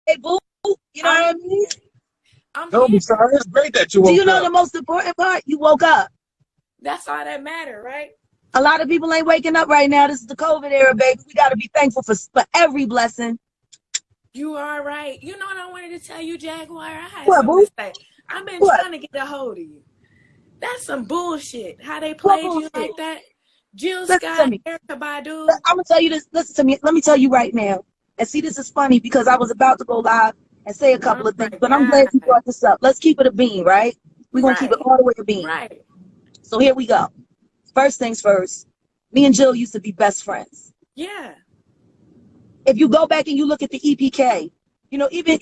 Hey, boo. You know what I mean? Don't be sorry. It's great that you woke up. Do you know the most important part? You woke up. That's all that matter, right? A lot of people ain't waking up right now. This is the COVID era, baby. We got to be thankful for every blessing. You are right. You know what I wanted to tell you, Jaguar? I had What, something boo? to say. I've been What? trying to get a hold of you. That's some bullshit. How they played you bullshit? like that. Jill Listen to Scott, me. Erykah Badu. I'm going to tell you this. Listen to me. Let me tell you right now. And see, this is funny because I was about to go live and say a couple of things, but I'm glad you brought this up. Let's keep it a beam, right? We're going to keep it all the way a beam. Right. So here we go. First things first. Me and Jill used to be best friends. Yeah. If you go back and you look at the EPK, you know, even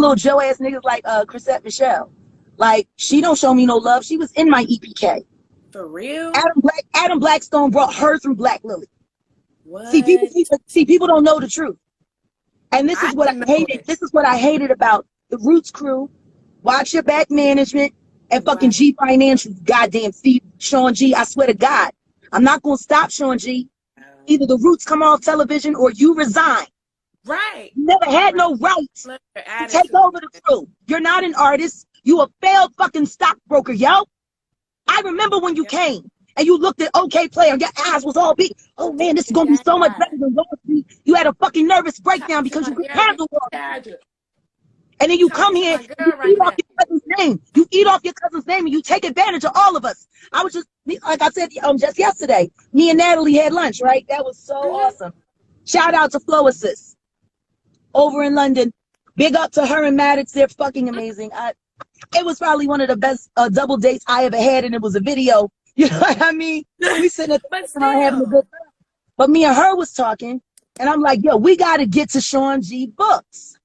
little Joe ass niggas like Chrisette Michelle, like she don't show me no love. She was in my EPK. For real? Adam Blackstone brought her through Black Lily. What? See, people don't know the truth. And this is what I hated. This is what I hated about the Roots crew, Watch Your Back Management, and fucking G Financial. Goddamn Steve, Sean G. I swear to God, I'm not gonna stop Sean G. Either the Roots come off television or you resign. Right. You never had no rights to take over the crew. You're not an artist. You a failed fucking stockbroker, yo. I remember when you came and you looked at OK Player and your eyes was all big. Oh man, this is gonna be so much better than Wall Street. You had a fucking nervous breakdown because you couldn't handle Wall Street. And then you come here, you eat off your cousin's name. You eat off your cousin's name and you take advantage of all of us. I was just, like I said just yesterday, me and Natalie had lunch, right? That was so awesome. Shout out to Flow Assist over in London. Big up to her and Maddox. They're fucking amazing. It was probably one of the best double dates I ever had, and it was a video. You know what I mean? We sitting at the restaurant having a good time. But me and her was talking, and I'm like, yo, we got to get to Sean G books.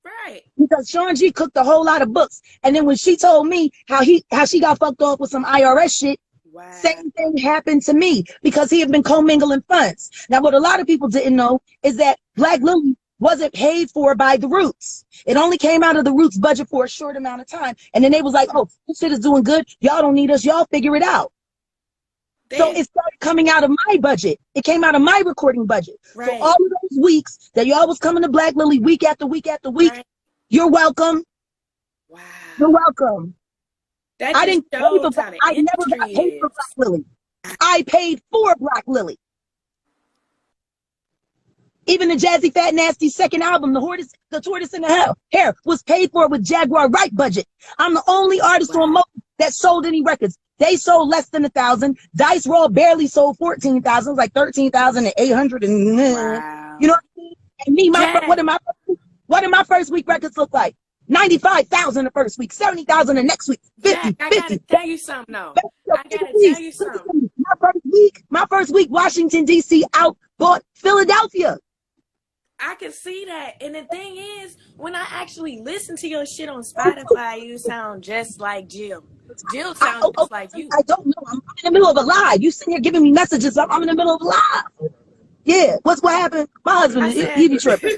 Right. Because Sean G cooked a whole lot of books. And then when she told me how she got fucked off with some IRS shit, same thing happened to me because he had been commingling funds. Now, what a lot of people didn't know is that Black Lily wasn't paid for by the Roots. It only came out of the Roots budget for a short amount of time. And then they was like, oh, this shit is doing good. Y'all don't need us. Y'all figure it out. So it started coming out of my budget. It came out of my recording budget. Right. So all of those weeks that y'all was coming to Black Lily week after week after week, you're welcome. Wow. You're welcome. I didn't pay for I never got paid for Black Lily. I paid for Black Lily. Even the Jazzy Fat Nasty second album, The Tortoise in the Hair, was paid for with Jaguar Wright budget. I'm the only artist on Mo that sold any records. They sold less than 1,000. Dice Raw barely sold 14,000, like 13,800, and you know what I mean? And me, what did my first week records look like? 95,000 the first week, 70,000 the next week, 50. I gotta tell you something though. I gotta tell you something. My first week, Washington D.C. outbought Philadelphia. I can see that. And the thing is, when I actually listen to your shit on Spotify, you sound just like Jill. Jill sounds just like you. I don't know. I'm in the middle of a live. You sitting here giving me messages. I'm in the middle of a live. Yeah. What happened? My husband, he be tripping.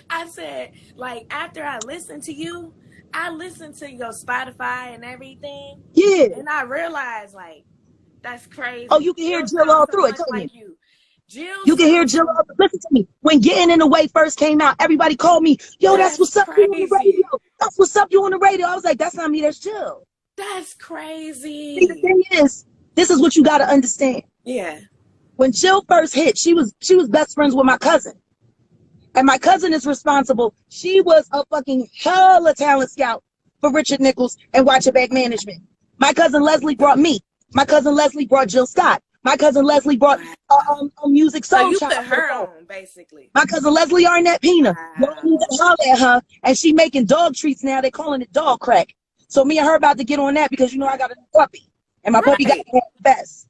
I said, like, after I listened to you, I listened to your Spotify and everything. Yeah. And I realized, like, that's crazy. Oh, you can hear Jill all through it. Like you. You can hear Jill. Listen to me. When Getting in the Way first came out, everybody called me, yo, that's what's up. You on the radio. That's what's up. You on the radio. I was like, that's not me. That's Jill. That's crazy. See, the thing is, this is what you got to understand. Yeah. When Jill first hit, she was best friends with my cousin. And my cousin is responsible. She was a fucking hella talent scout for Richard Nichols and Watch Your Back Management. My cousin Leslie brought me. My cousin Leslie brought Jill Scott. My cousin Leslie brought Music Soul. So you put her on, basically. My cousin Leslie Arnett Pina. Y'all need to holler at her. And she making dog treats now. They're calling it dog crack. So me and her about to get on that because, you know, I got a puppy. And my puppy got to have the best.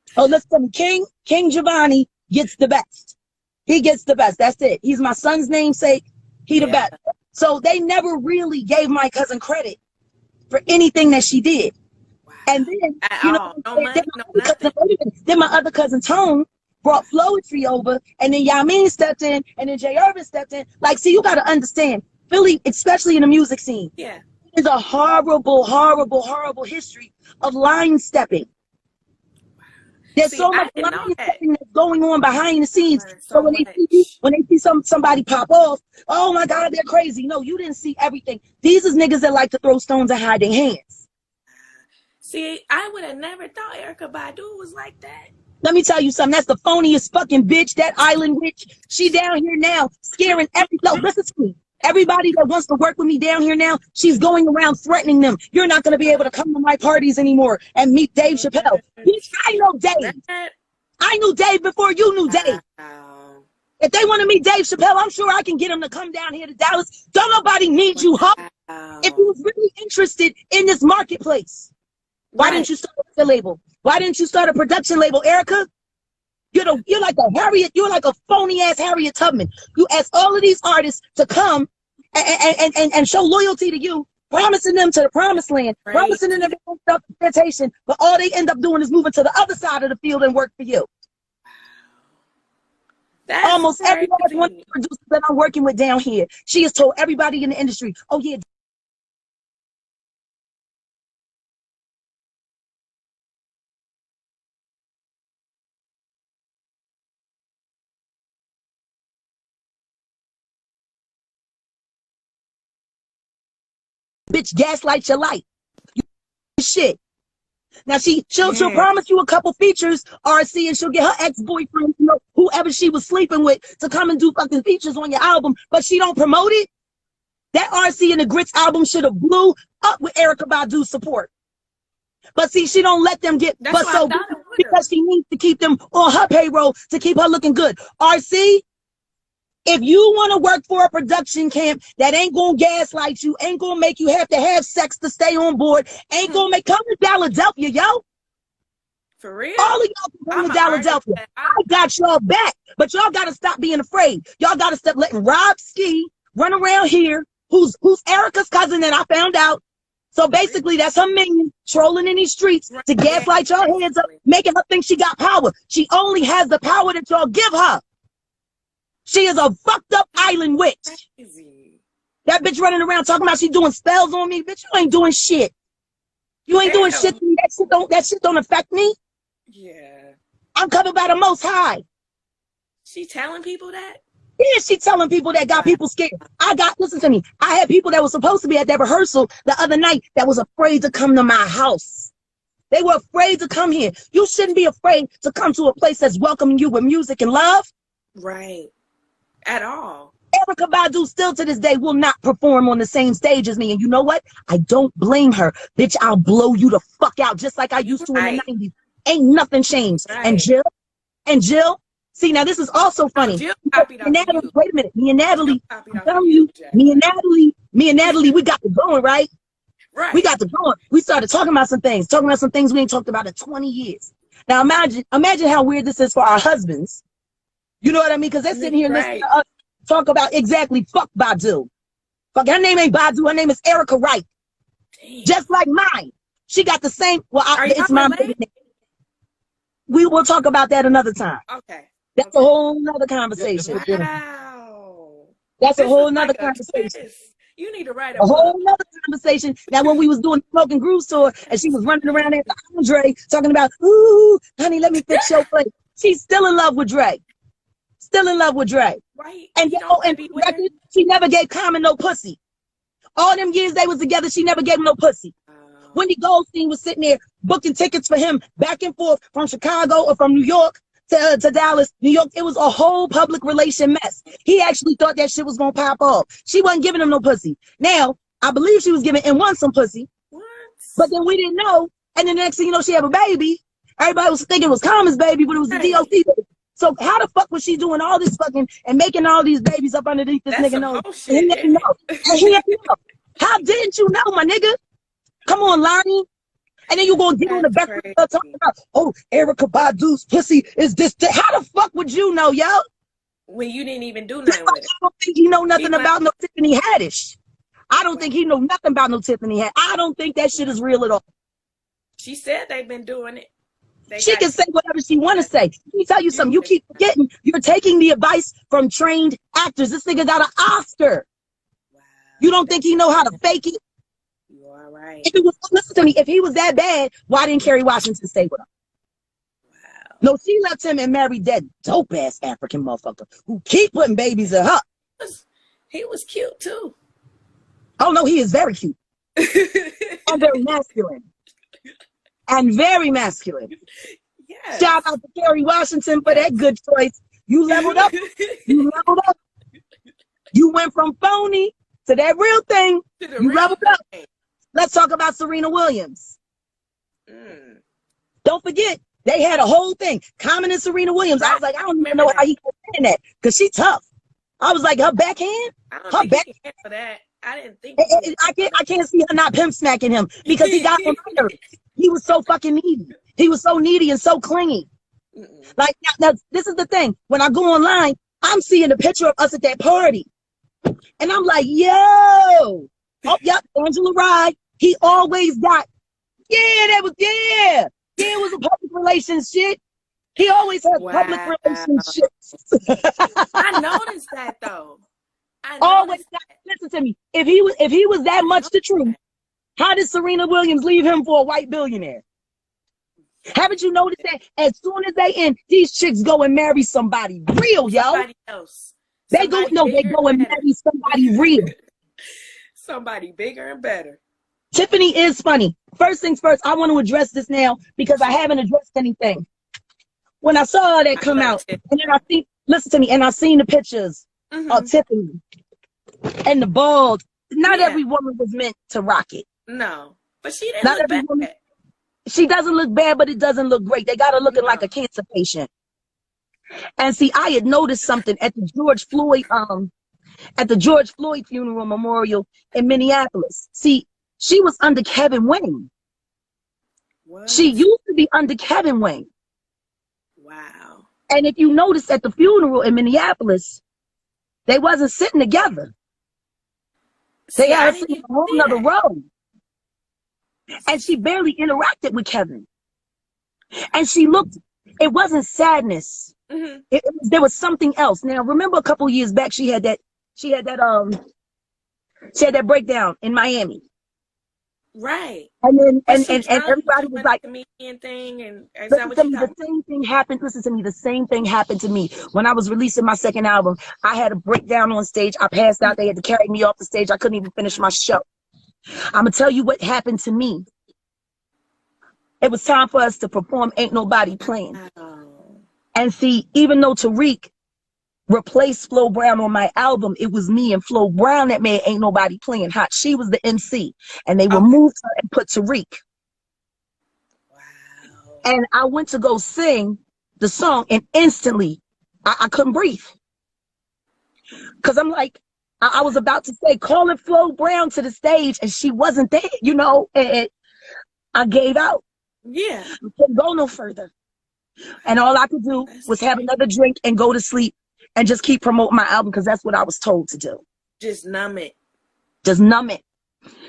So listen, King Giovanni gets the best. He gets the best. That's it. He's my son's namesake. He the best. So they never really gave my cousin credit for anything that she did. And then, you know, then my other cousin Tone brought Flowetry over, and then Yamin stepped in, and then Jay Irvin stepped in. Like, see, you got to understand, Philly, especially in the music scene, is a horrible, horrible, horrible history of line stepping. There's so much lying that's going on behind the scenes. So when they see somebody pop off, oh my God, they're crazy. No, you didn't see everything. These is niggas that like to throw stones and hide their hands. See, I would have never thought Erykah Badu was like that. Let me tell you something. That's the phoniest fucking bitch, that island witch. She down here now scaring listen to me. Everybody that wants to work with me down here now, she's going around threatening them. You're not going to be able to come to my parties anymore and meet Dave Chappelle. Bitch, I know Dave. I knew Dave before you knew Dave. If they want to meet Dave Chappelle, I'm sure I can get him to come down here to Dallas. Don't nobody need you, huh? If you was really interested in this marketplace, why didn't you start a label? Why didn't you start a production label, Erykah? You're like a phony ass Harriet Tubman. You ask all of these artists to come and show loyalty to you, promising them to the promised land, promising them self-representation, but all they end up doing is moving to the other side of the field and work for you. That's almost every last one of the producers that I'm working with down here, she has told everybody in the industry, oh yeah, bitch, gaslight your life. You shit. Now she'll promise you a couple features, RC, and she'll get her ex-boyfriend, whoever she was sleeping with, to come and do fucking features on your album, but she don't promote it. That RC and the Grits album should have blew up with Erykah Badu's support. But see, she don't let them get because she needs to keep them on her payroll to keep her looking good. RC, if you want to work for a production camp that ain't gonna gaslight you, ain't gonna make you have to have sex to stay on board, ain't gonna come to Philadelphia, yo. For real? All of y'all come to Philadelphia. I got y'all back, but y'all gotta stop being afraid. Y'all gotta stop letting Rob Ski run around here, who's Erykah's cousin that I found out. So basically, that's her minion trolling in these streets to gaslight y'all heads up, making her think she got power. She only has the power that y'all give her. She is a fucked up island witch. That bitch running around talking about she doing spells on me. Bitch, you ain't doing shit. You ain't doing shit to me. That shit don't affect me. Yeah. I'm covered by the Most High. She telling people that? Yeah, she telling people that got people scared. Listen to me. I had people that were supposed to be at that rehearsal the other night that was afraid to come to my house. They were afraid to come here. You shouldn't be afraid to come to a place that's welcoming you with music and love. Right. At all. Erykah Badu still to this day will not perform on the same stage as me. And you know what? I don't blame her. Bitch, I'll blow you the fuck out just like I used to in the 90s. Ain't nothing changed. Right. And Jill, see, now this is also funny. Natalie, wait a minute. Me and Natalie, I'm telling you, me and Natalie, we got it going, right? Right. We got it going. We started talking about some things we ain't talked about in 20 years. Now imagine how weird this is for our husbands. You know what I mean? Because they're sitting here listening to us talk about exactly fuck Badu. Fuck, her name ain't Badu. Her name is Jaguar Wright. Damn. Just like mine. She got the same. Well, it's my name. We will talk about that another time. Okay. That's a whole nother conversation. Wow. That's a whole nother conversation. You need to write a whole nother conversation. Now, when we was doing the Smoking Groove tour and she was running around after Andre talking about, ooh, honey, let me fix your plate. She's still in love with Dre. Still in love with Dre. Right. And she never gave Common no pussy. All them years they was together, she never gave him no pussy. Wendy Goldstein was sitting there booking tickets for him back and forth from Chicago or from New York to Dallas, New York. It was a whole public relation mess. He actually thought that shit was going to pop off. She wasn't giving him no pussy. Now, I believe she was giving N1 some pussy. What? But then we didn't know. And then the next thing you know, she had a baby. Everybody was thinking it was Common's baby, but it was the DOC baby. So how the fuck was she doing all this fucking and making all these babies up underneath this nigga nose? And he didn't know. And he didn't know. How didn't you know, my nigga? Come on, Lonnie. And then you gonna get on the back talking about, oh, Erykah Badu's pussy is this. How the fuck would you know, yo? When you didn't even do nothing with it. I don't think he know nothing about no Tiffany Haddish. I don't think he know nothing about no Tiffany Haddish. I don't think that shit is real at all. She said they've been doing it. She can say whatever she want to say. Let me tell you something. You keep forgetting. You're taking the advice from trained actors. This nigga got an Oscar. Wow. You don't think he know how to fake it? You are right. If it was, listen to me. If he was that bad, why didn't Kerry Washington stay with him? Wow. No, she left him and married that dope ass African motherfucker who keep putting babies in her. He was cute too. Oh no, he is very cute. And very masculine. And very masculine. Yes. Shout out to Kerry Washington for that good choice. You leveled up. You leveled up. You went from phony to that real thing. You leveled up. Let's talk about Serena Williams. Don't forget, they had a whole thing. Common and Serena Williams. I was like, I don't even know how he could stand that because she tough. I was like, her backhand? Her backhand for that. I didn't think I can't see her not pimp smacking him because he got on my nerves. He was so fucking needy. He was so needy and so clingy. Like now, this is the thing. When I go online, I'm seeing a picture of us at that party. And I'm like, yo. Oh, yep, Angela Wright. He always got, it was a public relations shit. He always has public relationships. I noticed that though. Listen to me. If he was that much the truth, how did Serena Williams leave him for a white billionaire? Haven't you noticed that as soon as they end, these chicks go and marry somebody real, yo? Somebody else. They go and marry somebody real. Somebody bigger and better. Tiffany is funny. First things first, I want to address this now because I haven't addressed anything. When I saw that come out, and then I seen the pictures of Tiffany and the bald. Not every woman was meant to rock it. No, but she didn't look bad. Woman, she doesn't look bad, but it doesn't look great. They got her looking like a cancer patient. And see, I had noticed something at the George Floyd funeral memorial in Minneapolis. See, she was under Kevin Wayne. What? She used to be under Kevin Wayne. Wow. And if you notice at the funeral in Minneapolis, they wasn't sitting together. They had to sit in a whole nother row. And she barely interacted with Kevin. And she looked, it wasn't sadness. There was something else. Now, remember a couple years back, she had that breakdown in Miami. Right. And then and everybody was like, comedian thing, and the same thing happened. Listen to me, the same thing happened to me when I was releasing my second album. I had a breakdown on stage. I passed out. They had to carry me off the stage. I couldn't even finish my show. I'm gonna tell you what happened to me. It was time for us to perform Ain't Nobody Playing. And see, even though Tariq replaced Flo Brown on my album, it was me and Flo Brown that made Ain't Nobody Playing hot. She was the MC, and they removed her and put Tariq. Wow. And I went to go sing the song, and instantly I couldn't breathe. Because I'm like, I was about to say, calling Flo Brown to the stage, and she wasn't there, you know, and I gave out. Yeah. I couldn't go no further. And all I could do was have another drink and go to sleep and just keep promoting my album because that's what I was told to do. Just numb it. Just numb it.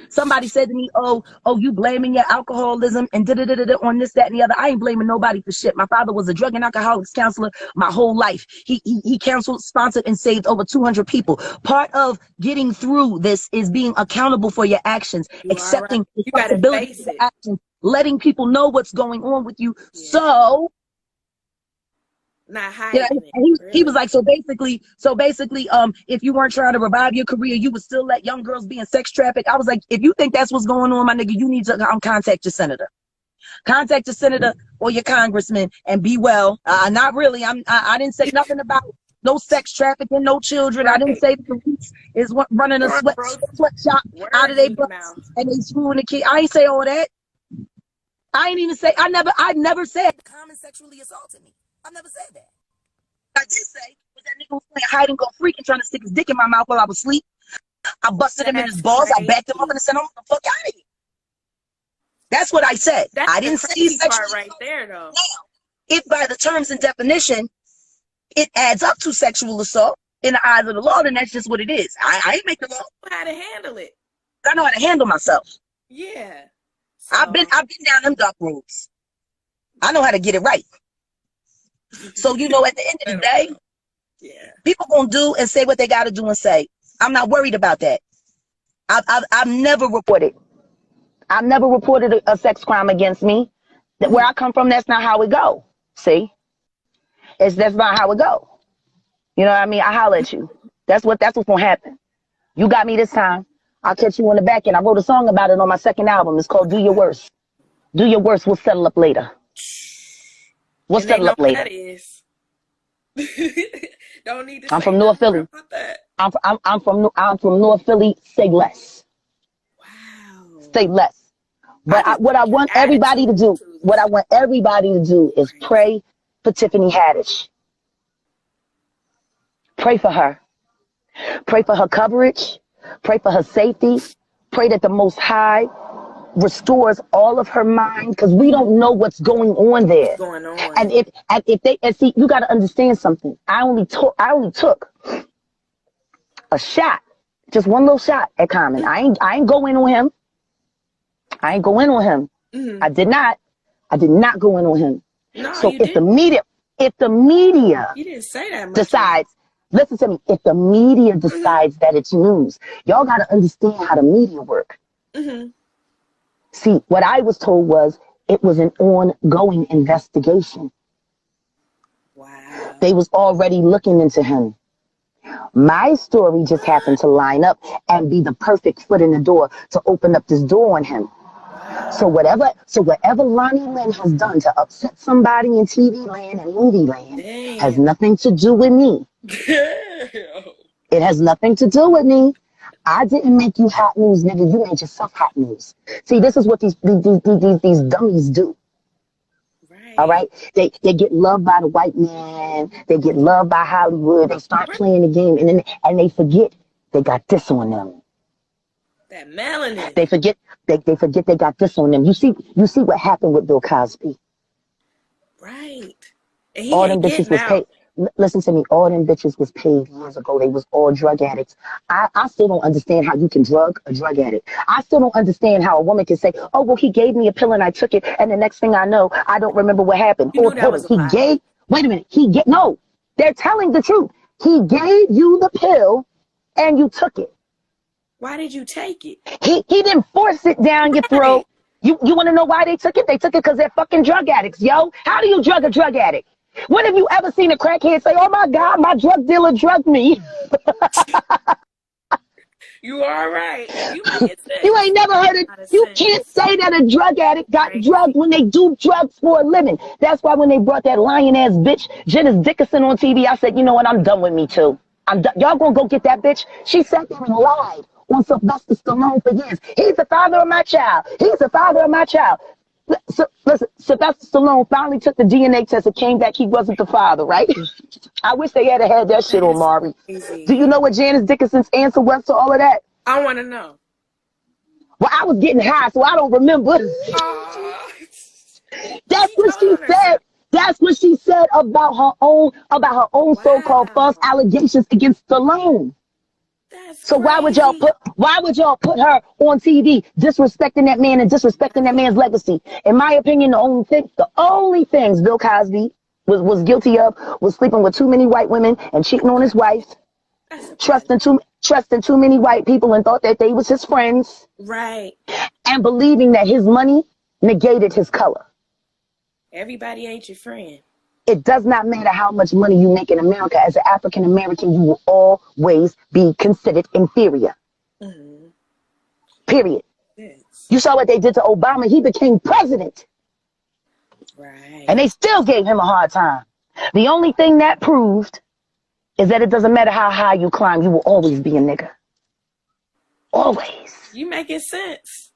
Somebody said to me, oh, you blaming your alcoholism and da-da-da-da-da on this, that, and the other. I ain't blaming nobody for shit. My father was a drug and alcoholics counselor my whole life. He counseled, sponsored, and saved over 200 people. Part of getting through this is being accountable for your actions, accepting responsibility for your actions, letting people know what's going on with you. Yeah. So not hiding he was like, so basically, if you weren't trying to revive your career, you would still let young girls be in sex traffic. I was like, if you think that's what's going on, my nigga, you need to contact your senator. Contact your senator or your congressman and be well. Not really. I didn't say nothing about no sex trafficking, no children. Right. I didn't say the police is running a sweatshop out of their butts and they screwing the kid. I ain't say all that. I ain't even say, I never said Common sexually assaulted me. I never said that. I did say was that nigga was playing hide and go freak and trying to stick his dick in my mouth while I was asleep. I busted him in his balls. I backed him up and said, "I'm the fuck out of here." That's what I said. I didn't say sexual right there, though. Now, if by the terms and definition it adds up to sexual assault in the eyes of the law, then that's just what it is. I ain't make the law. I know how to handle it. I know how to handle myself. Yeah. So. I've been down them dark roads. I know how to get it right. So, you know, at the end of the day, people gonna do and say what they gotta do and say. I'm not worried about that. I've never reported. I've never reported a sex crime against me. Where I come from, that's not how it go. See? That's not how it go. You know what I mean? I holler at you. That's what's gonna happen. You got me this time. I'll catch you on the back end. I wrote a song about it on my second album. It's called Do Your Worst. Do your worst. We'll settle up later. We'll settle up later. That is. Don't need to. I'm from North Philly. I'm from North Philly. Say less. Wow. Say less. But what I want everybody to do is pray for Tiffany Haddish. Pray for her. Pray for her coverage. Pray for her safety. Pray that the Most High restores all of her mind, because we don't know what's going on there. And see, you got to understand something. I only took a shot, just one little shot at Common. I ain't go in on him. Mm-hmm. I did not go in on him. No, so if the media you didn't say that much. decides, listen to me, if the media decides that it's news, y'all got to understand how the media work. Mm-hmm. See, what I was told was it was an ongoing investigation. Wow. They was already looking into him. My story just happened to line up and be the perfect foot in the door to open up this door on him. So whatever Lonnie Lynn has done to upset somebody in TV land and movie land has nothing to do with me. It has nothing to do with me. I didn't make you hot news, nigga. You made yourself hot news. See, this is what these dummies do. Right. All right? They get loved by the white man. They get loved by Hollywood. They start playing the game, and they forget they got this on them. That melanin. They forget they got this on them. You see what happened with Bill Cosby. Right. And all them bitches was paid. Listen to me, all them bitches was paid years ago. They was all drug addicts. I still don't understand how you can drug a drug addict. I still don't understand how a woman can say, oh, well, he gave me a pill and I took it, and the next thing I know, I don't remember what happened. Wait a minute, no, they're telling the truth. He gave you the pill and you took it. Why did you take it? He didn't force it down your throat. You want to know why they took it? They took it because they're fucking drug addicts, yo. How do you drug a drug addict? When have you ever seen a crackhead say, oh, my God, my drug dealer drugged me? You are right. You ain't never heard it. You can't say that a drug addict got drugged when they do drugs for a living. That's why when they brought that lion-ass bitch, Janice Dickinson, on TV, I said, you know what, I'm done with Me Too. I'm done. Y'all gonna go get that bitch? She sat there and lied on Sylvester Stallone for years. He's the father of my child. He's the father of my child. So, listen, Sylvester Stallone finally took the DNA test and came back he wasn't the father, right? I wish they had that shit on Maury. Do you know what Janice Dickinson's answer was to all of that? I want to know. Well, I was getting high, so I don't remember. That's what she said. That's what she said about her own so-called false allegations against Stallone. So why would y'all put her on TV disrespecting that man and disrespecting that man's legacy? In my opinion, the only things Bill Cosby was guilty of was sleeping with too many white women and cheating on his wife, trusting too many white people and thought that they was his friends. Right. And believing that his money negated his color. Everybody ain't your friend. It does not matter how much money you make in America. As an African American, you will always be considered inferior. Mm-hmm. Period. Yes. You saw what they did to Obama. He became president. Right. And they still gave him a hard time. The only thing that proved is that it doesn't matter how high you climb, you will always be a nigga. Always. You making sense.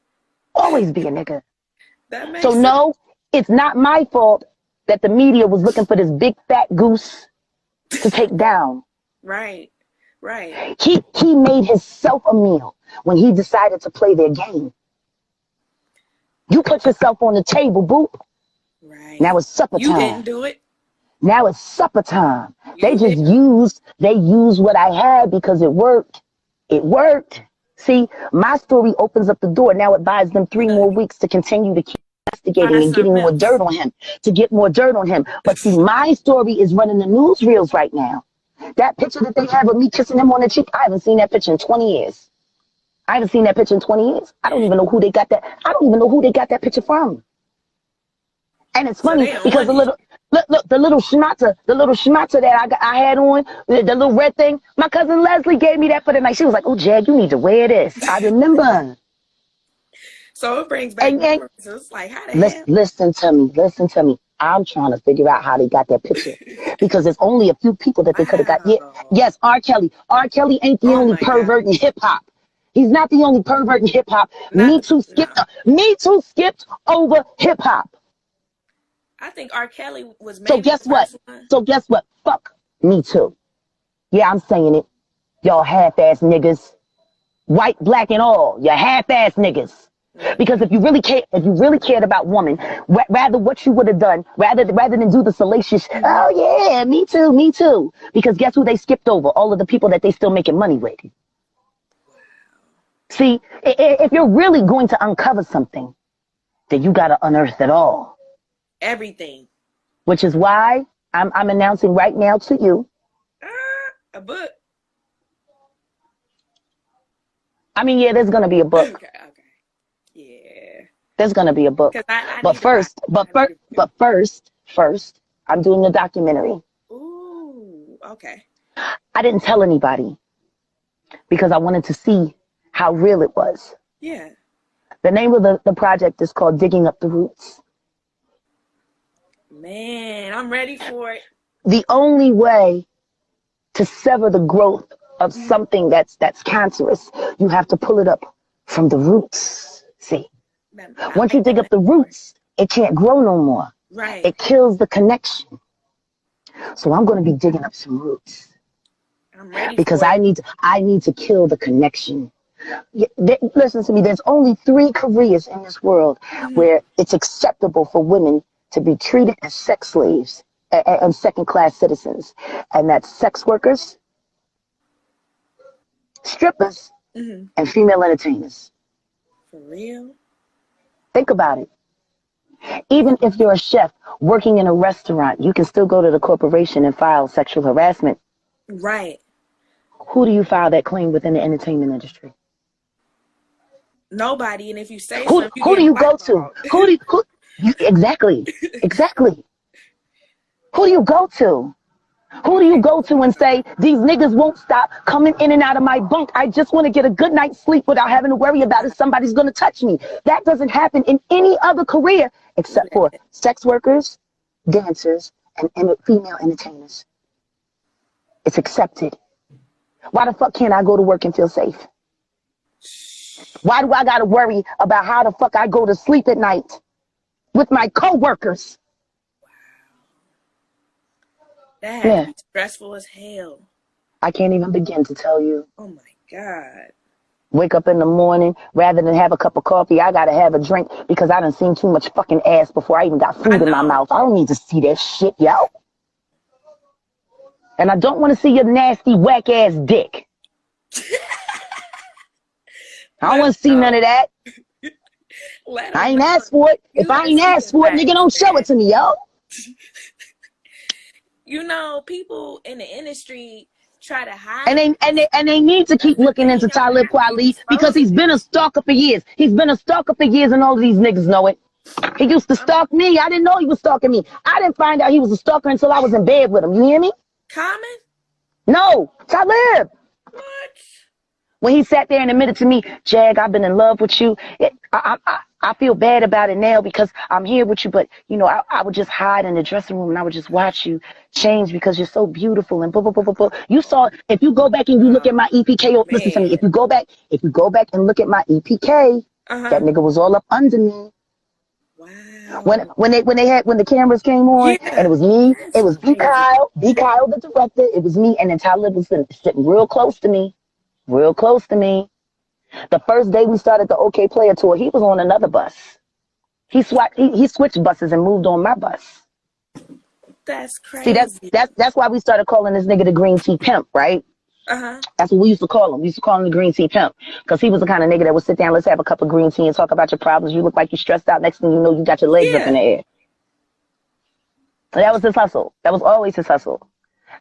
Always be a nigga. That makes sense. No, it's not my fault that the media was looking for this big fat goose to take down. Right. He made himself a meal when he decided to play their game. You put yourself on the table, boop. Right. Now it's supper time. You didn't do it. Now it's supper time. They used what I had because it worked. It worked. See, my story opens up the door. Now it buys them 3 more weeks to continue to keep investigating and getting more dirt on him, to get more dirt on him. But see, my story is running the newsreels right now. That picture that they have of me kissing him on the cheek, I haven't seen that picture in 20 years. I don't even know who they got that. I don't even know who they got that picture from. And it's funny because Look, the little schmatzer that I had on, the little red thing. My cousin Leslie gave me that for the night. She was like, "Oh, Jag, you need to wear this." I remember. So it brings back memories. So it's like, how the hell? Listen to me. I'm trying to figure out how they got that picture because there's only a few people that they could have got. Yeah, yes, R. Kelly. R. Kelly ain't the only pervert in hip hop. He's not the only pervert in hip hop. Me Too skipped over hip hop. I think R. Kelly was maybe So guess what? Fuck Me Too. Yeah, I'm saying it. Y'all half-ass niggas. White, black, and all. You're half-ass niggas. Because if you really cared about women, rather what you would have done, rather than do the salacious, oh yeah, me too. Because guess who they skipped over? All of the people that they still making money with. See, if you're really going to uncover something, then you got to unearth it all. Everything. Which is why I'm announcing right now to you. A book. I mean, yeah, there's going to be a book. Okay. Yeah. There's going to be a book. But first, I'm doing a documentary. Ooh, okay. I didn't tell anybody because I wanted to see how real it was. Yeah. The name of the project is called Digging Up the Roots. Man, I'm ready for it. The only way to sever the growth of something that's cancerous, you have to pull it up from the roots. See, once you dig up the roots, it can't grow no more. Right. It kills the connection. So I'm going to be digging up some roots. I'm ready because for it. I need to kill the connection. Listen to me. There's only 3 careers in this world where it's acceptable for women to be treated as sex slaves and second-class citizens, and that's sex workers, strippers, and female entertainers. For real? Think about it. Even if you're a chef working in a restaurant, you can still go to the corporation and file sexual harassment. Right. Who do you file that claim within the entertainment industry? Nobody. And if you say who do you go to? Exactly. Who do you go to? Who do you go to and say, these niggas won't stop coming in and out of my bunk? I just want to get a good night's sleep without having to worry about if somebody's going to touch me. That doesn't happen in any other career except for sex workers, dancers, and female entertainers. It's accepted. Why the fuck can't I go to work and feel safe? Why do I got to worry about how the fuck I go to sleep at night with my coworkers? That had to be stressful as hell. I can't even begin to tell you. Oh my God. Wake up in the morning, rather than have a cup of coffee, I gotta have a drink because I done seen too much fucking ass before I even got food in my mouth. I don't need to see that shit, yo. And I don't want to see your nasty, whack ass dick. I don't want to see none of that. I ain't asked for it. If I ain't asked for it, nigga, don't show it to me, yo. You know, people in the industry try to hide. And they need to keep looking into Talib Kweli because he's been a stalker for years. He's been a stalker for years, and all of these niggas know it. He used to stalk me. I didn't know he was stalking me. I didn't find out he was a stalker until I was in bed with him. You hear me? Common? No, Talib. What? When he sat there and admitted to me, Jag, I've been in love with you. I feel bad about it now because I'm here with you, but, you know, I would just hide in the dressing room and I would just watch you change because you're so beautiful and blah, blah, blah, blah, blah. You saw, if you go back and you look at my EPK, listen to me, if you go back and look at my EPK, that nigga was all up under me. Wow. When the cameras came on, and it was me, it was B. Kyle, the director, it was me, and then Talib was sitting real close to me. The first day we started the OK Player tour, he was on another bus. He switched buses and moved on my bus. That's crazy. See, that's why we started calling this nigga the Green Tea Pimp, right? That's what we used to call him. We used to call him the Green Tea Pimp because he was the kind of nigga that would sit down, let's have a cup of green tea and talk about your problems. You look like you're stressed out. Next thing you know, you got your legs up in the air. So that was his hustle. That was always his hustle.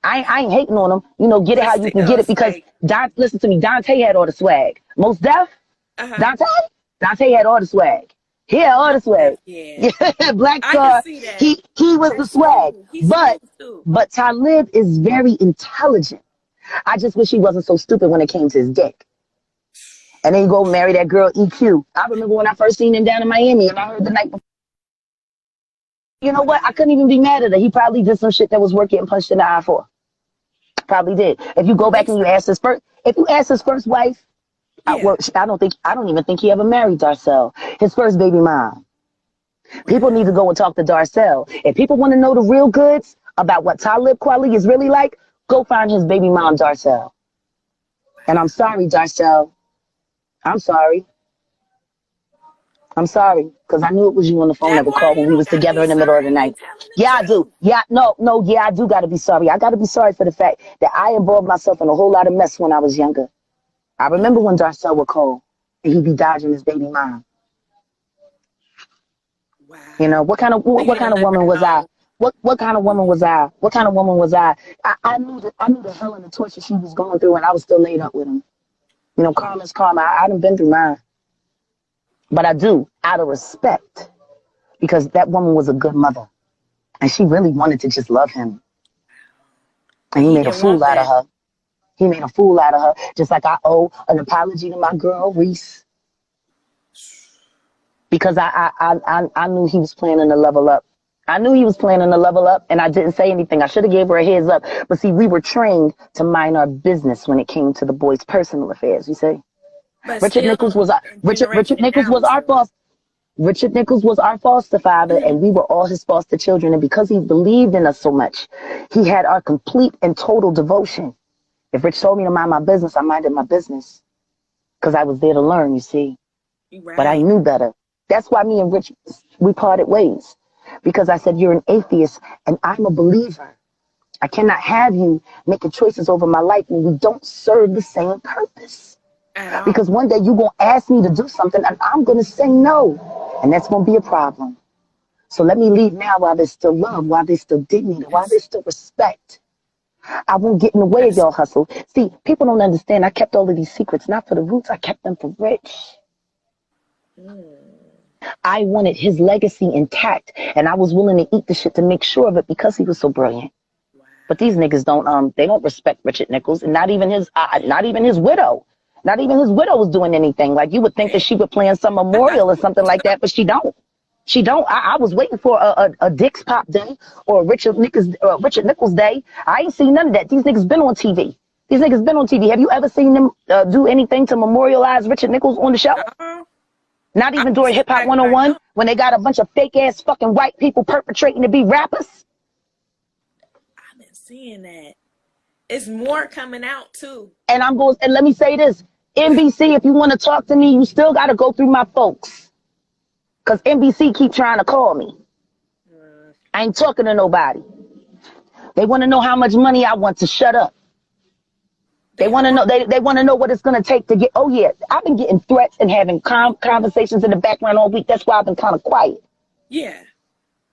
I ain't hating on him. You know, get it how you can get it because listen to me, Dante had all the swag. Most Def, Dante had all the swag. He had all the swag. Yeah. Black I can Star, see that. he was the swag. He's smooth too. But Talib is very intelligent. I just wish he wasn't so stupid when it came to his dick. And then you go marry that girl EQ. I remember when I first seen him down in Miami and I heard the night before. You know what? I couldn't even be mad at it. He probably did some shit that was worth getting punched in the eye for. Probably did. If you go back and you ask his first wife, I don't even think he ever married Darcel. His first baby mom. People need to go and talk to Darcel. If people want to know the real goods about what Talib Kweli is really like, go find his baby mom, Darcel. And I'm sorry, Darcel. I'm sorry. Because I knew it was you on the phone that would call when we was together in the middle of the night. Yeah, I do. Yeah, I do got to be sorry. I got to be sorry for the fact that I involved myself in a whole lot of mess when I was younger. I remember when Darcel would call and he'd be dodging his baby mom. Wow. You know, what kind of woman was I? What kind of woman was I? What kind of woman was I? I knew the hell and the torture she was going through, and I was still laid up with him. You know, karma's karma. I done been through mine. But I do, out of respect, because that woman was a good mother. And she really wanted to just love him. And he made a fool out of her. He made a fool out of her, just like I owe an apology to my girl, Reese. Because I knew he was planning to level up. I knew he was planning to level up, and I didn't say anything. I should have gave her a heads up. But see, we were trained to mind our business when it came to the boys' personal affairs, you see? Richard Nichols was our foster father, and we were all his foster children. And because he believed in us so much, he had our complete and total devotion. If Rich told me to mind my business, I minded my business because I was there to learn, you see. Right. But I knew better. That's why me and Rich, we parted ways, because I said, you're an atheist and I'm a believer. I cannot have you making choices over my life when we don't serve the same purpose. Because one day you're going to ask me to do something and I'm going to say no. And that's going to be a problem. So let me leave now while there's still love, while there's still dignity, while there's still respect. I won't get in the way of your hustle. See, people don't understand. I kept all of these secrets, not for the roots. I kept them for Rich. I wanted his legacy intact, and I was willing to eat the shit to make sure of it because he was so brilliant. But these niggas don't respect Richard Nichols, and not even his widow. Not even his widow was doing anything. Like, you would think that she would plan some memorial or something like that, but she don't. She don't. I was waiting for a Dick's Pop Day or a Richard Nichols Day. I ain't seen none of that. These niggas been on TV. Have you ever seen them do anything to memorialize Richard Nichols on the show? Not even during Hip Hop 101 when they got a bunch of fake ass fucking white people perpetrating to be rappers. I've been seeing that. It's more coming out too. And let me say this. NBC, if you want to talk to me, you still got to go through my folks. Because NBC keep trying to call me. I ain't talking to nobody. They want to know how much money I want to shut up. They want to know. They want to know what it's going to take to get. Oh, yeah. I've been getting threats and having conversations in the background all week. That's why I've been kind of quiet. Yeah.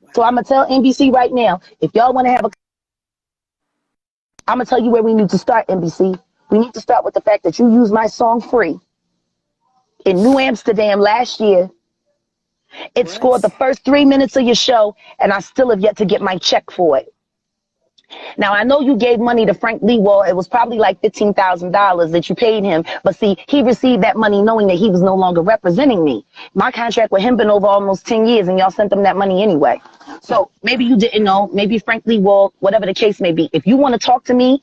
Wow. So I'm going to tell NBC right now, if y'all want to have I'm going to tell you where we need to start, NBC. We need to start with the fact that you used my song Free in New Amsterdam last year. It scored the first 3 minutes of your show, and I still have yet to get my check for it. Now, I know you gave money to Frank Leewald. It was probably like $15,000 that you paid him. But see, he received that money knowing that he was no longer representing me. My contract with him been over almost 10 years, and y'all sent him that money anyway. So maybe you didn't know. Maybe Frank Leewald, whatever the case may be. If you want to talk to me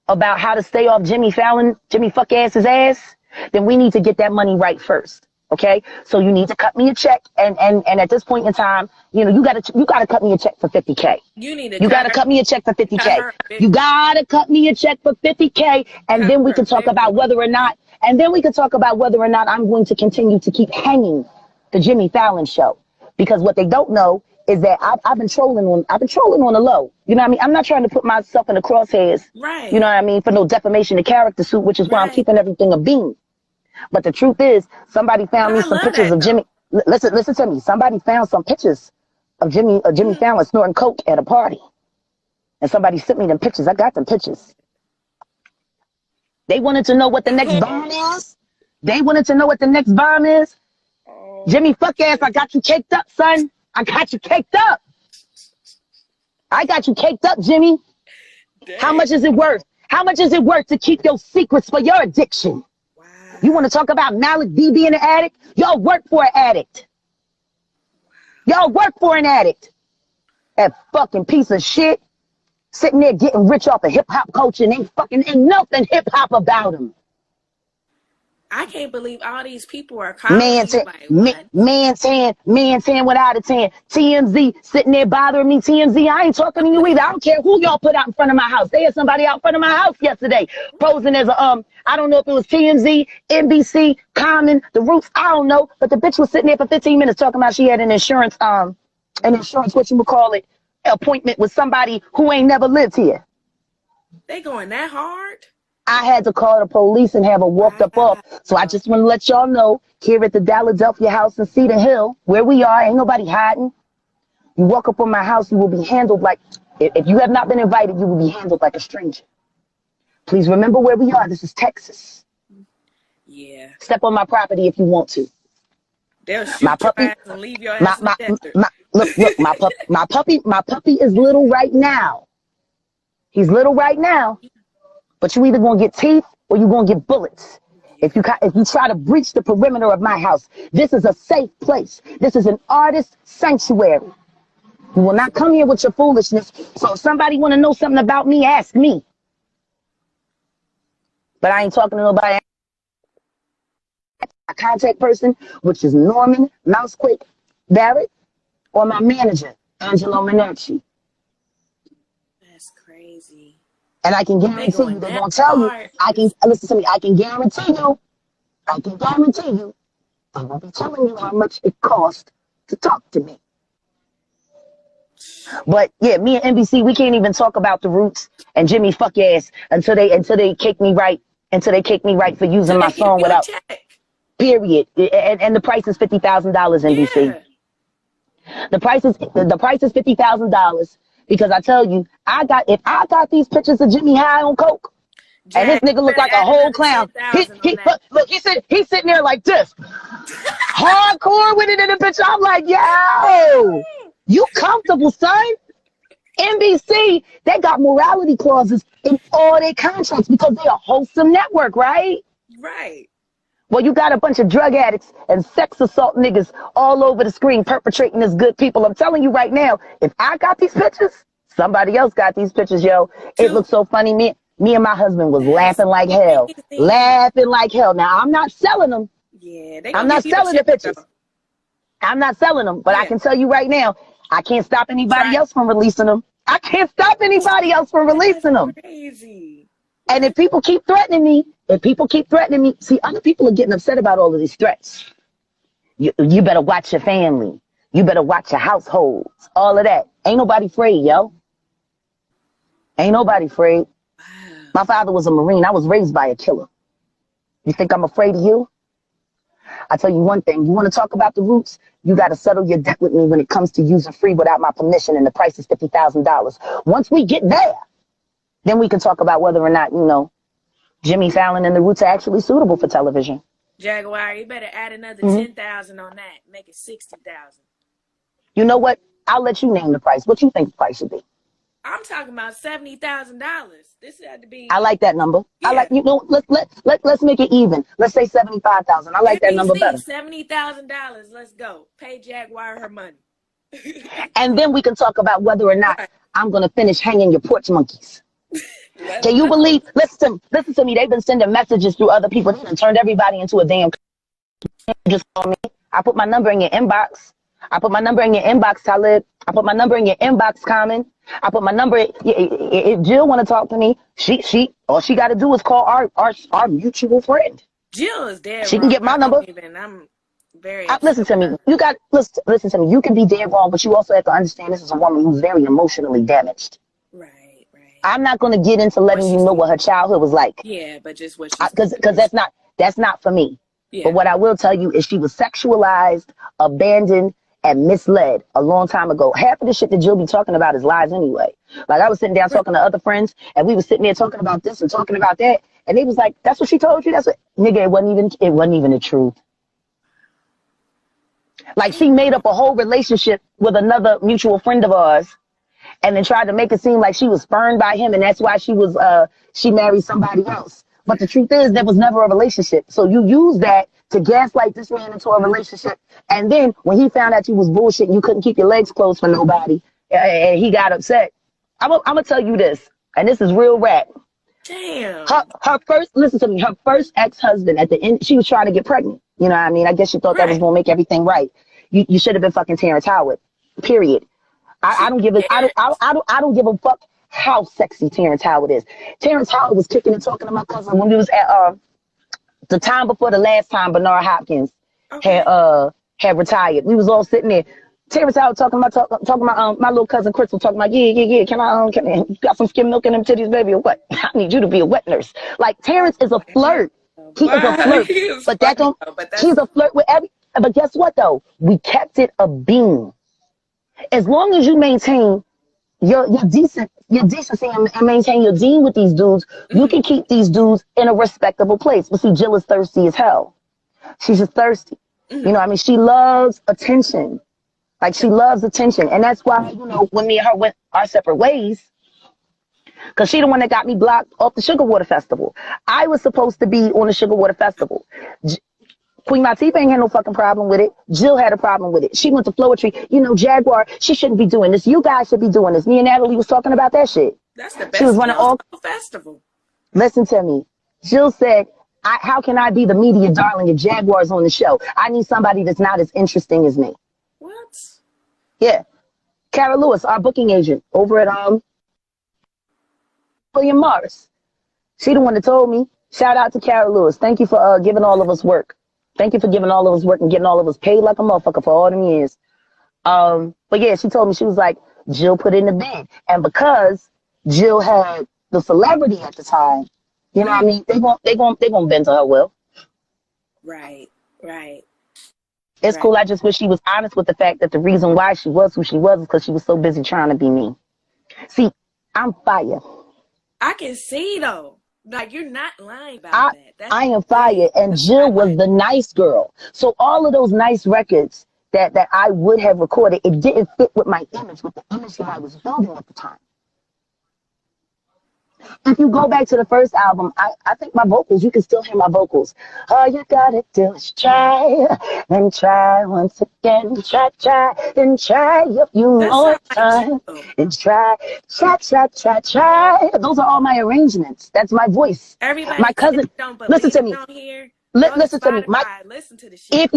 about how to stay off Jimmy fuck ass's ass, then we need to get that money right first. Okay, so you need to cut me a check, and at this point in time, you know, you gotta cut me a check for $50K. You gotta cut me a check for $50K. You gotta cut me a check for $50K, and then we can talk about whether or not, I'm going to continue to keep hanging the Jimmy Fallon show, because what they don't know is that I've been trolling on the low. You know what I mean? I'm not trying to put myself in the crosshairs. Right. You know what I mean? For no defamation of character suit, which is why I'm keeping everything a beam. But the truth is, somebody found me some pictures of Jimmy. Listen to me. Somebody found some pictures of Jimmy Fallon snorting coke at a party. And somebody sent me them pictures. I got them pictures. They wanted to know what the next bomb is. Jimmy, fuck ass, I got you caked up, son. I got you caked up. I got you caked up, Jimmy. Dang. How much is it worth? How much is it worth to keep your secrets for your addiction? Wow. You want to talk about Malik B being an addict? Y'all work for an addict. Y'all work for an addict. That fucking piece of shit sitting there getting rich off of hip-hop culture and ain't nothing hip-hop about him. I can't believe all these people are calling you like, what? Man 10 without a 10. TMZ sitting there bothering me. TMZ, I ain't talking to you either. I don't care who y'all put out in front of my house. They had somebody out in front of my house yesterday posing as a, I don't know if it was TMZ, NBC, Common, The Roots, I don't know. But the bitch was sitting there for 15 minutes talking about she had an insurance, whatchamacallit, appointment with somebody who ain't never lived here. They going that hard? I had to call the police and have her walked up off. So I just want to let y'all know, here at the Philadelphia house in Cedar Hill, where we are, ain't nobody hiding. You walk up on my house, you will be handled like, if you have not been invited, you will be handled like a stranger. Please remember where we are. This is Texas. Yeah. Step on my property if you want to. They'll shoot your ass and leave your ass in the desert. Look, my puppy is little right now. He's little right now. But you either gonna get teeth or you gonna get bullets. If you try to breach the perimeter of my house, this is a safe place. This is an artist sanctuary. You will not come here with your foolishness. So if somebody want to know something about me, ask me. But I ain't talking to nobody. My contact person, which is Norman Mousequake Barrett, or my manager, Angelo Minacci. That's crazy. And I can guarantee you, they're going to tell you, listen to me, I can guarantee you, they won't be telling you how much it costs to talk to me. But yeah, me and NBC, we can't even talk about The Roots and Jimmy fuck ass until they kick me right, for using my song without, period. And the price is $50,000, NBC. Yeah. The price is $50,000. Because I tell you, if I got these pictures of Jimmy high on coke, and this nigga look like a whole clown. He's sitting there like this, hardcore with it in the picture. I'm like, yo, you comfortable, son? NBC, they got morality clauses in all their contracts because they're a wholesome network, right? Right. Well, you got a bunch of drug addicts and sex assault niggas all over the screen perpetrating as good people. I'm telling you right now, if I got these pictures, somebody else got these pictures, yo. It looks so funny. Me and my husband was laughing like hell. Now, I'm not selling them. Yeah, I'm not selling the pictures. I'm not selling them, but I can tell you right now, I can't stop anybody else from releasing them. Crazy. And if people keep threatening me, see, other people are getting upset about all of these threats. You better watch your family. You better watch your households. All of that. Ain't nobody afraid, yo. Ain't nobody afraid. Wow. My father was a Marine. I was raised by a killer. You think I'm afraid of you? I tell you one thing. You want to talk about The Roots? You got to settle your debt with me when it comes to using free without my permission, and the price is $50,000. Once we get there, then we can talk about whether or not, Jimmy Fallon and The Roots are actually suitable for television. Jaguar, you better add another 10,000 on that. Make it 60,000. You know what? I'll let you name the price. What you think the price should be? I'm talking about $70,000. This had to be. I like that number. Yeah. Let's make it even. Let's say 75,000. I like that number better. $70,000. Let's go. Pay Jaguar her money. And then we can talk about whether or not I'm gonna finish hanging your porch monkeys. Can you believe? Listen to me. They've been sending messages through other people. They done turned everybody into a damn. Just call me. I put my number in your inbox. Talib. I put my number in your inbox, Common. I put my number. If Jill want to talk to me, all she got to do is call our mutual friend. Jill is dead. She can get my number. I'm very. Listen to me. You got listen to me. You can be dead wrong, but you also have to understand this is a woman who's very emotionally damaged. Right. I'm not going to get into letting you know what her childhood was like. Yeah, but just what because that's not for me. Yeah. But what I will tell you is she was sexualized, abandoned, and misled a long time ago. Half of the shit that Jill be talking about is lies anyway. Like I was sitting down talking to other friends, and we were sitting there talking about this and talking about that, and they was like, "That's what she told you." That's what, nigga. It wasn't even the truth. Like, she made up a whole relationship with another mutual friend of ours, and then tried to make it seem like she was spurned by him, and that's why she married somebody else. But the truth is, there was never a relationship. So you use that to gaslight this man into a relationship, and then when he found out you was bullshit and you couldn't keep your legs closed for nobody, and he got upset. I'm gonna tell you this, and this is real rap. Damn. Her first, listen to me, her first ex-husband, at the end, she was trying to get pregnant. You know what I mean? I guess she thought that was gonna make everything right. You should have been fucking Terrence Howard. Period. I don't give a fuck how sexy Terrence Howard is. Terrence Howard was kicking and talking to my cousin when we was at the time before the last time Bernard Hopkins had retired. We was all sitting there. Terrence Howard talking about my little cousin Crystal talking about, yeah. Can you got some skim milk in them titties, baby, or what? I need you to be a wet nurse. Like, Terrence is a flirt. He is a flirt. He's a flirt with but guess what though? We kept it a beam. As long as you maintain your decency and maintain your dean with these dudes, you can keep these dudes in a respectable place. But see, Jill is thirsty as hell. She's just thirsty. You know what I mean? She loves attention. Like, she loves attention. And that's why, you know, when me and her went our separate ways, because she the one that got me blocked off the Sugar Water Festival. I was supposed to be on the Sugar Water Festival. Queen Latifah ain't had no fucking problem with it. Jill had a problem with it. She went to Floetry. You know, Jaguar, she shouldn't be doing this. You guys should be doing this. Me and Natalie was talking about that shit. That's the best. She was running all festival. Listen to me. Jill said, how can I be the media darling if Jaguar's on the show? I need somebody that's not as interesting as me. What? Yeah. Kara Lewis, our booking agent over at William Morris. She the one that told me. Shout out to Kara Lewis. Thank you for giving all of us work. Thank you for giving all of us work and getting all of us paid like a motherfucker for all them years. But yeah, she told me, she was like, Jill put in the bid. And because Jill had the celebrity at the time, you know what I mean? They gon' bend to her will. Right. It's cool. I just wish she was honest with the fact that the reason why she was who she was is because she was so busy trying to be me. See, I'm fire. I can see though. Like, you're not lying about that. I am fire. And Jill was the nice girl. So all of those nice records that I would have recorded, it didn't fit with my image, with the image that I was building at the time. If you go back to the first album, I think my vocals, you can still hear my vocals. All you gotta do is try and try once again. Try, then try a few more times. And try. Those are all my arrangements. That's my voice. Everybody, my cousin, listen to me. Listen to me. Listen to the shit.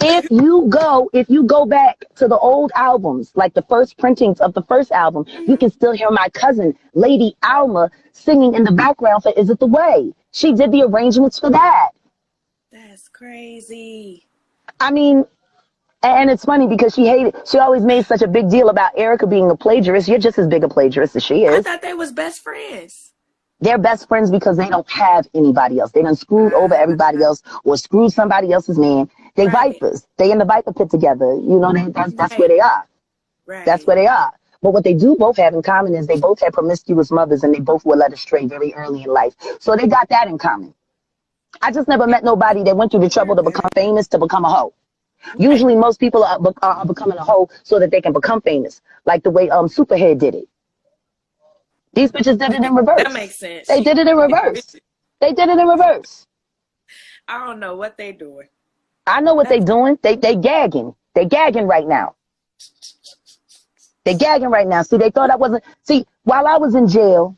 If you go back to the old albums, like the first printings of the first album, you can still hear my cousin, Lady Alma, singing in the background for Is It the Way? She did the arrangements for that. That's crazy. I mean, and it's funny because she always made such a big deal about Erica being a plagiarist. You're just as big a plagiarist as she is. I thought they was best friends. They're best friends because they don't have anybody else. They done screwed over everybody else or screwed somebody else's man. They vipers. They in the viper pit together. You know, that's where they are. Right. That's where they are. But what they do both have in common is they both had promiscuous mothers and they both were led astray very early in life. So they got that in common. I just never met nobody that went through the trouble to become famous to become a hoe. Usually most people are becoming a hoe so that they can become famous, like the way Superhead did it. These bitches did it in reverse. That makes sense. They did it in reverse. They did it in reverse. I don't know what they doing. I know what they doing. They gagging. They gagging right now. They gagging right now. See, they thought I wasn't. See, while I was in jail,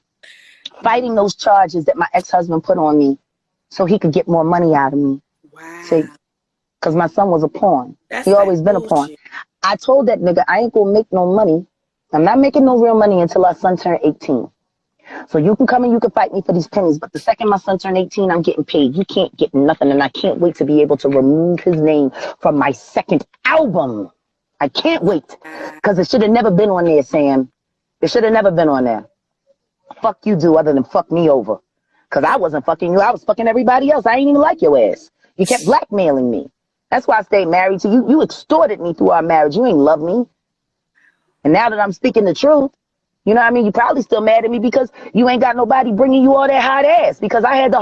fighting those charges that my ex-husband put on me so he could get more money out of me. Wow. See, because my son was a pawn. He always been a pawn. I told that nigga, I ain't gonna make no money. I'm not making no real money until our son turned 18. So you can come and you can fight me for these pennies, but the second my son turned 18, I'm getting paid. You can't get nothing, and I can't wait to be able to remove his name from my second album. I can't wait, because it should have never been on there, Sam. It should have never been on there. Fuck you do other than fuck me over, because I wasn't fucking you. I was fucking everybody else. I ain't even like your ass. You kept blackmailing me. That's why I stayed married to you. You extorted me through our marriage. You ain't love me. And now that I'm speaking the truth, you know what I mean? You probably still mad at me because you ain't got nobody bringing you all that hot ass. Because I had the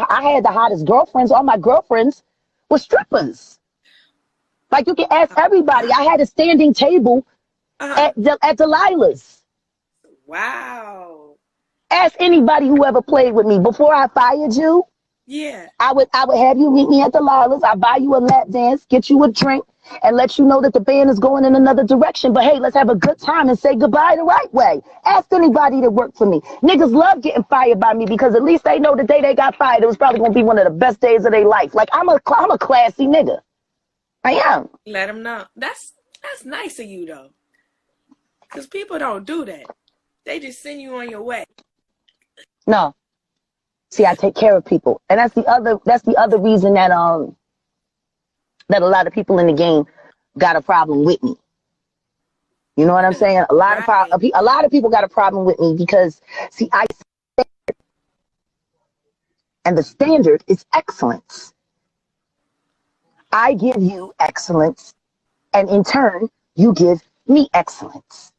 hottest girlfriends. All my girlfriends were strippers. Like, you can ask everybody. I had a standing table at Delilah's. Wow. Ask anybody who ever played with me. Before I fired you, yeah, I would have you meet me at Delilah's. I buy you a lap dance, get you a drink, and let you know that the band is going in another direction. But hey, let's have a good time and say goodbye the right way. Ask anybody that worked for me. Niggas love getting fired by me because at least they know the day they got fired, it was probably going to be one of the best days of their life. Like, I'm a classy nigga. I am. Let them know. That's nice of you, though. Because people don't do that. They just send you on your way. No. See, I take care of people. And that's the other reason that that a lot of people in the game got a problem with me. You know what I'm saying? A lot of people got a problem with me because, see, and the standard is excellence. I give you excellence, and in turn, you give me excellence.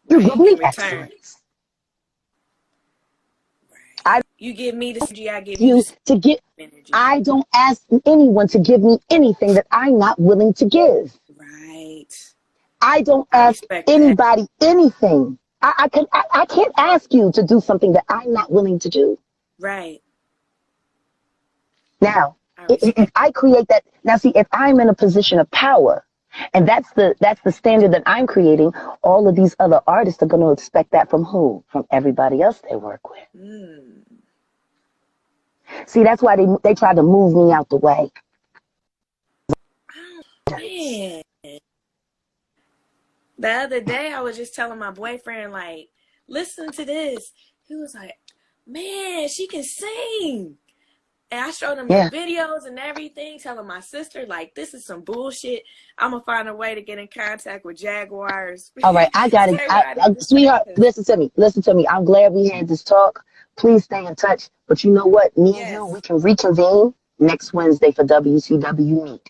You give me excellence. You give me the energy, I give you to get energy. I don't ask anyone to give me anything that I'm not willing to give. Right. I don't ask anybody anything. I can't ask you to do something that I'm not willing to do. Right. Now, if I create that, now see, if I'm in a position of power, and that's the standard that I'm creating, all of these other artists are going to expect that from who? From everybody else they work with. See, that's why they tried to move me out the way. Man. The other day, I was just telling my boyfriend, like, listen to this. He was like, man, she can sing. And I showed him the videos and everything, telling my sister, like, this is some bullshit. I'm going to find a way to get in contact with Jaguars. All right, I got it. Sweetheart, listen to me. I'm glad we had this talk. Please stay in touch. But you know what? Me and you, we can reconvene next Wednesday for WCW Meet.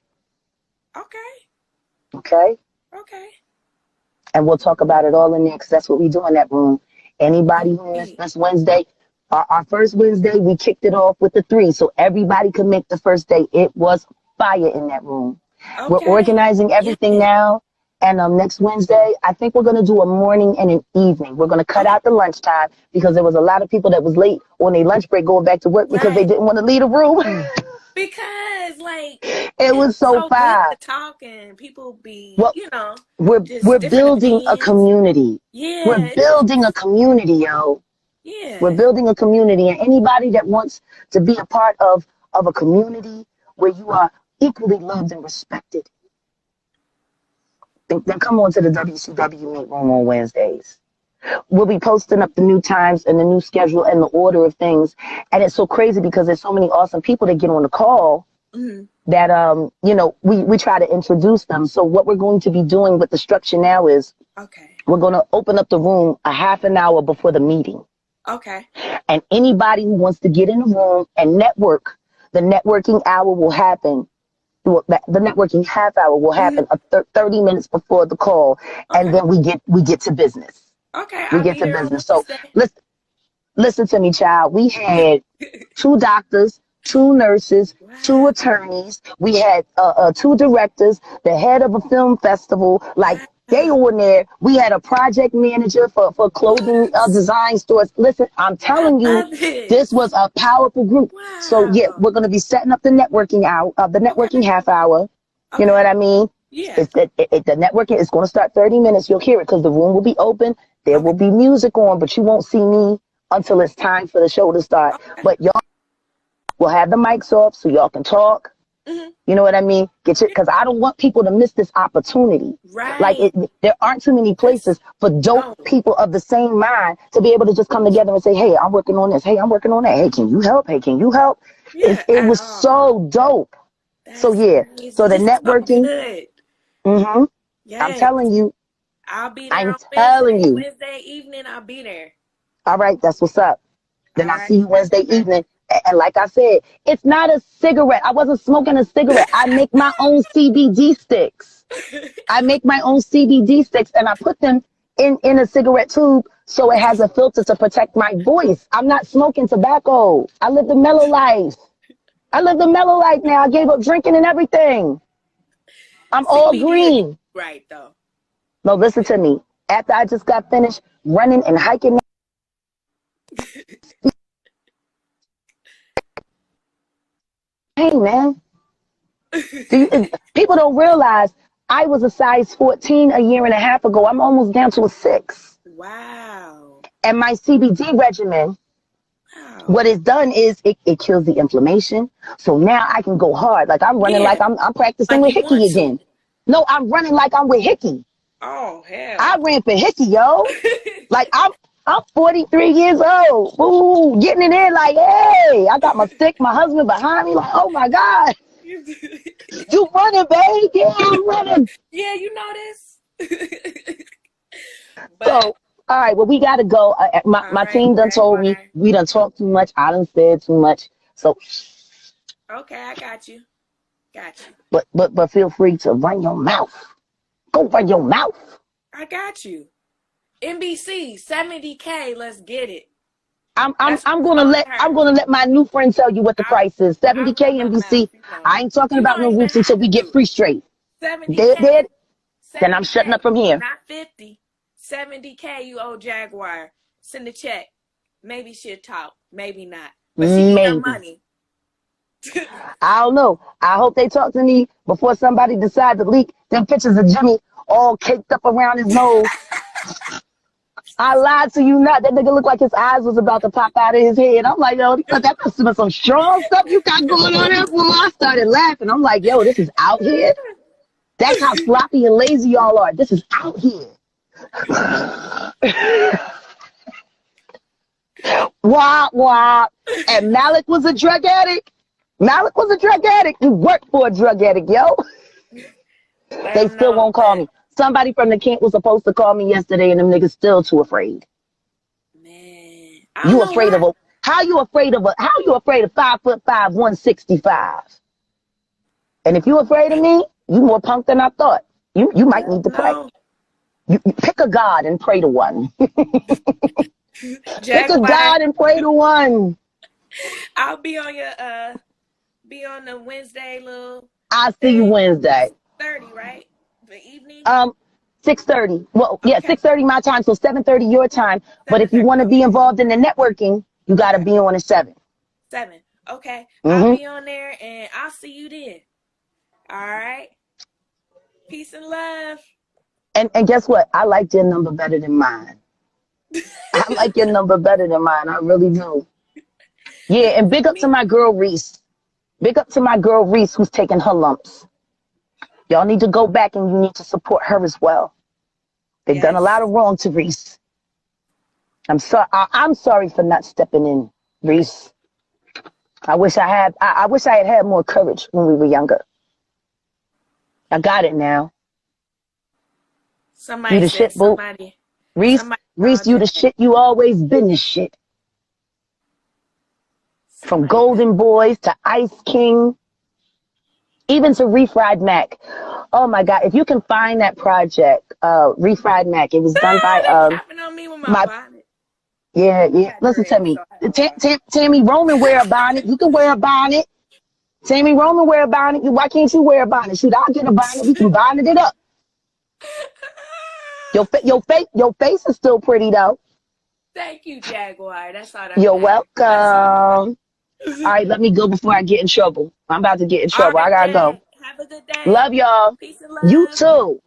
Okay? And we'll talk about it all in there because that's what we do in that room. Anybody who missed this Wednesday, our first Wednesday, we kicked it off with the 3, so everybody could make the first day. It was fire in that room. We're organizing everything now. And next Wednesday, I think we're going to do a morning and an evening. We're going to cut out the lunchtime because there was a lot of people that was late on their lunch break going back to work because they didn't want to leave the room. Because, like, it was so fun. Talking, people be, you know, we're building a community. Yeah. We're building a community, yo. Yeah. We're building a community, and anybody that wants to be a part of a community where you are equally loved and respected, then come on to the WCW Meet Room on Wednesdays. We'll be posting up the new times and the new schedule and the order of things. And it's so crazy because there's so many awesome people that get on the call that, you know, we try to introduce them. So what we're going to be doing with the structure now is we're going to open up the room a half an hour before the meeting. And anybody who wants to get in the room and network, the networking hour will happen. The networking half hour will happen 30 minutes before the call, and then we get to business. We get to business. So listen to me, child. We had 2 doctors, 2 nurses, 2 attorneys. We had 2 directors, the head of a film festival. Like, they were in there. We had a project manager for clothing design stores. Listen, I'm telling you, this was a powerful group. So yeah, we're going to be setting up the networking the networking half hour. You know what I mean? Yeah. The networking is going to start 30 minutes. You'll hear it because the room will be open. There will be music on, but you won't see me until it's time for the show to start. But y'all will have the mics off so y'all can talk. You know what I mean? Because I don't want people to miss this opportunity. Like, there aren't too many places for dope people of the same mind to be able to just come together and say, hey, I'm working on this. Hey, I'm working on that. Hey, can you help? Hey, can you help? It was so dope. So yeah, so the networking. I'm telling you. I'll be there. I'm telling you. Wednesday evening, I'll be there. All right, that's what's up. Then I'll see you Wednesday evening. And like I said, it's not a cigarette. I wasn't smoking a cigarette. I make my own CBD sticks. And I put them in a cigarette tube so it has a filter to protect my voice. I'm not smoking tobacco. I live the mellow life. I live the mellow life now. I gave up drinking and everything. I'm all green. Right, though. No, listen to me. After I just got finished running and hiking. Hey, man. People don't realize I was a size 14 a year and a half ago. I'm almost down to a 6. Wow. And my CBD regimen, what it's done is it kills the inflammation. So now I can go hard. Like I'm running like I'm practicing with Hickey again. No, I'm running like I'm with Hickey. Oh, hell. I ran for Hickey, yo. Like I'm 43 years old. Ooh, getting it in like, hey, I got my stick, my husband behind me. Like, oh my God. You running, babe? Yeah, I'm running. Yeah, you know this. So, all right, well, we got to go. My team done told me we done talked too much. I done said too much. So. Okay, I got you. Got you. But feel free to run your mouth. Go run your mouth. I got you. NBC, 70K, let's get it. I'm gonna let my new friend tell you what the price is. 70K NBC. I ain't talking about no roots until we get free straight. 70K. Dead. Then I'm shutting up from here. Not 50. 70K you owe Jaguar. Send a check. Maybe she'll talk. Maybe not. But she need your money. I don't know. I hope they talk to me before somebody decides to leak them pictures of Jimmy all caked up around his nose. I lied to you not. That nigga looked like his eyes was about to pop out of his head. I'm like, yo, that must have been some strong stuff you got going on there. Well, I started laughing. I'm like, yo, this is out here. That's how sloppy and lazy y'all are. This is out here. Wah, wah. And Malik was a drug addict. Malik was a drug addict. You worked for a drug addict, yo. They still won't call me. Somebody from the camp was supposed to call me yesterday, and them niggas still too afraid. Man, you afraid of a? How you afraid of 5'5", 165? And if you afraid of me, you more punk than I thought. You might need to pray. You pick a god and pray to one. Pick a god and pray to one. I'll be on your on the Wednesday little. I'll see you Wednesday. 30, right? The evening? 6:30. Well, yeah, 6:30 my time, so 7:30 your time. But if you want to be involved in the networking, you got to be on at 7. 7. Okay. I'll be on there, and I'll see you then. All right? Peace and love. And guess what? I like your number better than mine. I like your number better than mine. I really do. Yeah, and big up to my girl, Reese. Big up to my girl, Reese, who's taking her lumps. Y'all need to go back and you need to support her as well. They've done a lot of wrong to Reese. I'm sorry for not stepping in, Reese. I wish I had more courage when we were younger. I got it now. Somebody you the said shit, boo. Reese, you the shit. You always been the shit. From Golden Boys to Ice King. Even to Refried Mac. Oh my God. If you can find that project, Refried Mac, it was done by Yeah. Listen to me. Tammy Roman wear a bonnet. You can wear a bonnet. Tammy Roman wear a bonnet. Why can't you wear a bonnet? Shoot, I'll get a bonnet. We can bonnet it up. Your face is still pretty though. Thank you, Jaguar. That's all that. You're welcome. All right, let me go before I get in trouble. I'm about to get in trouble. I gotta go. Have a good day. Love y'all. Peace and love. You too.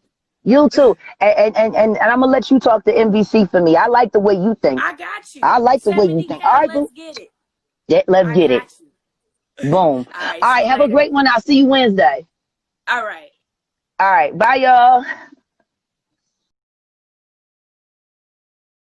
You too. And I'm gonna let you talk to NBC for me. I like the way you think. I got you. I like the way you think. All right, let's get it. Yeah, let's get it. Boom. All right, have a great one. I'll see you Wednesday. All right. All right. Bye, y'all.